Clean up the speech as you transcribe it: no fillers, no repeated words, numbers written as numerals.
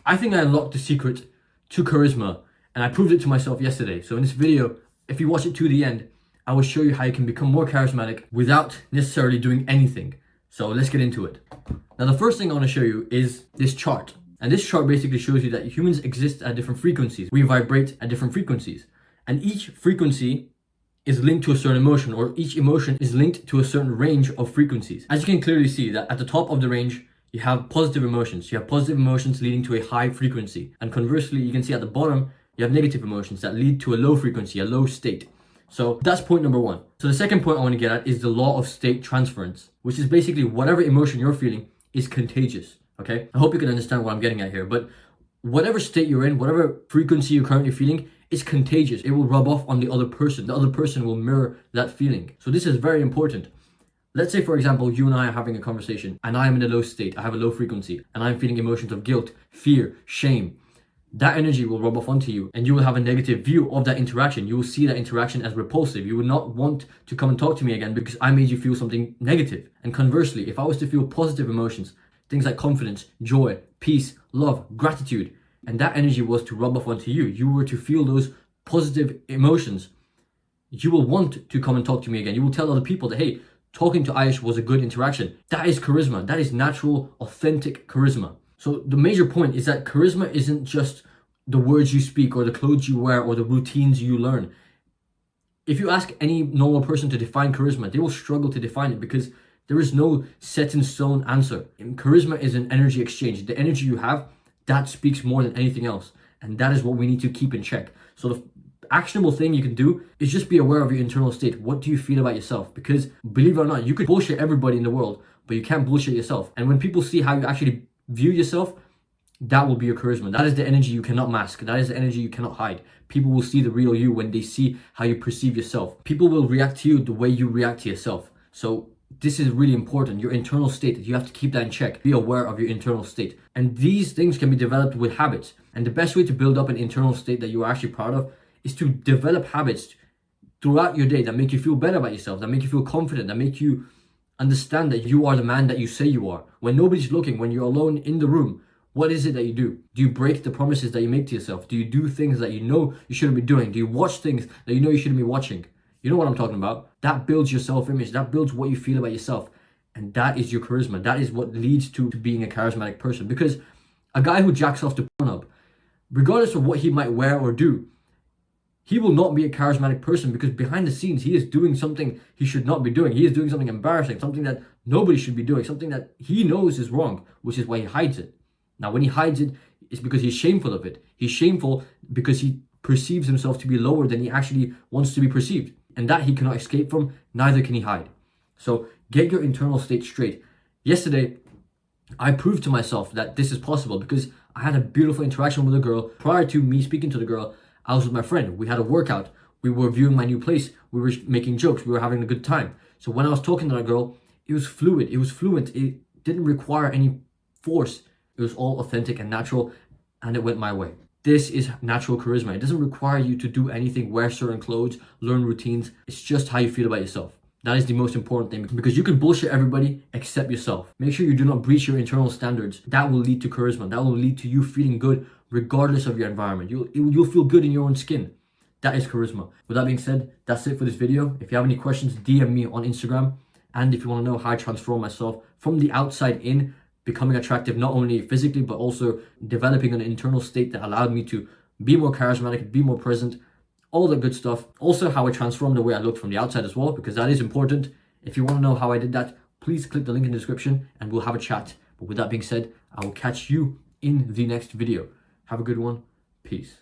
I think I unlocked the secret to charisma, and I proved it to myself yesterday. So in this video, if you watch it to the end, I will show you how you can become more charismatic without necessarily doing anything. So let's get into it. Now, the first thing I want to show you is this chart. And this chart basically shows you that humans exist at different frequencies. We vibrate at different frequencies. And each frequency is linked to a certain emotion, or each emotion is linked to a certain range of frequencies. As you can clearly see, that at the top of the range, you have positive emotions. You have positive emotions leading to a high frequency. And conversely, you can see at the bottom, you have negative emotions that lead to a low frequency, a low state. So that's point number one. So the second point I want to get at is the law of state transference, which is basically whatever emotion you're feeling is contagious. Okay? I hope you can understand what I'm getting at here. But whatever state you're in, whatever frequency you're currently feeling, is contagious. It will rub off on the other person. The other person will mirror that feeling. So this is very important. Let's say, for example, you and I are having a conversation and I am in a low state. I have a low frequency and I'm feeling emotions of guilt, fear, shame. That energy will rub off onto you and you will have a negative view of that interaction. You will see that interaction as repulsive. You will not want to come and talk to me again because I made you feel something negative. And conversely, if I was to feel positive emotions, things like confidence, joy, peace, love, gratitude, and that energy was to rub off onto you, you were to feel those positive emotions, you will want to come and talk to me again. You will tell other people that, hey, talking to Aish was a good interaction. That is charisma. That is natural, authentic charisma. So the major point is that charisma isn't just the words you speak or the clothes you wear or the routines you learn. If you ask any normal person to define charisma, they will struggle to define it because there is no set in stone answer. And charisma is an energy exchange. The energy you have, that speaks more than anything else. And that is what we need to keep in check. So the actionable thing you can do is just be aware of your internal state. What do you feel about yourself? Because believe it or not, you could bullshit everybody in the world, but you can't bullshit yourself. And when people see how you actually view yourself, that will be your charisma. That is the energy you cannot mask. That is the energy you cannot hide. People will see the real you when they see how you perceive yourself. People will react to you the way you react to yourself. So this is really important. Your internal state, you have to keep that in check. Be aware of your internal state. And these things can be developed with habits. And the best way to build up an internal state that you are actually proud of is to develop habits throughout your day that make you feel better about yourself, that make you feel confident, that make you understand that you are the man that you say you are. When nobody's looking, when you're alone in the room, what is it that you do? Do you break the promises that you make to yourself? Do you do things that you know you shouldn't be doing? Do you watch things that you know you shouldn't be watching? You know what I'm talking about? That builds your self-image. That builds what you feel about yourself. And that is your charisma. That is what leads to being a charismatic person. Because a guy who jacks off to Pornhub, regardless of what he might wear or do, he will not be a charismatic person because behind the scenes, he is doing something he should not be doing. He is doing something embarrassing, something that nobody should be doing, something that he knows is wrong, which is why he hides it. Now, when he hides it, it's because he's shameful of it. He's shameful because he perceives himself to be lower than he actually wants to be perceived. And that he cannot escape from, neither can he hide. So get your internal state straight. Yesterday, I proved to myself that this is possible because I had a beautiful interaction with a girl. Prior to me speaking to the girl, I was with my friend. We had a workout. We were viewing my new place. We were making jokes. We were having a good time. So when I was talking to that girl, it was fluid. It was fluent. It didn't require any force. It was all authentic and natural, and it went my way. This is natural charisma. It doesn't require you to do anything, wear certain clothes, learn routines. It's just how you feel about yourself. That is the most important thing because you can bullshit everybody except yourself. Make sure you do not breach your internal standards. That will lead to charisma. That will lead to you feeling good regardless of your environment. You'll feel good in your own skin. That is charisma. With that being said, that's it for this video. If you have any questions, DM me on Instagram. And if you want to know how I transform myself from the outside in, becoming attractive not only physically but also developing an internal state that allowed me to be more charismatic, be more present, all the good stuff. Also how I transformed the way I looked from the outside as well, because that is important. If you want to know how I did that, please click the link in the description and we'll have a chat. But with that being said, I will catch you in the next video. Have a good one. Peace.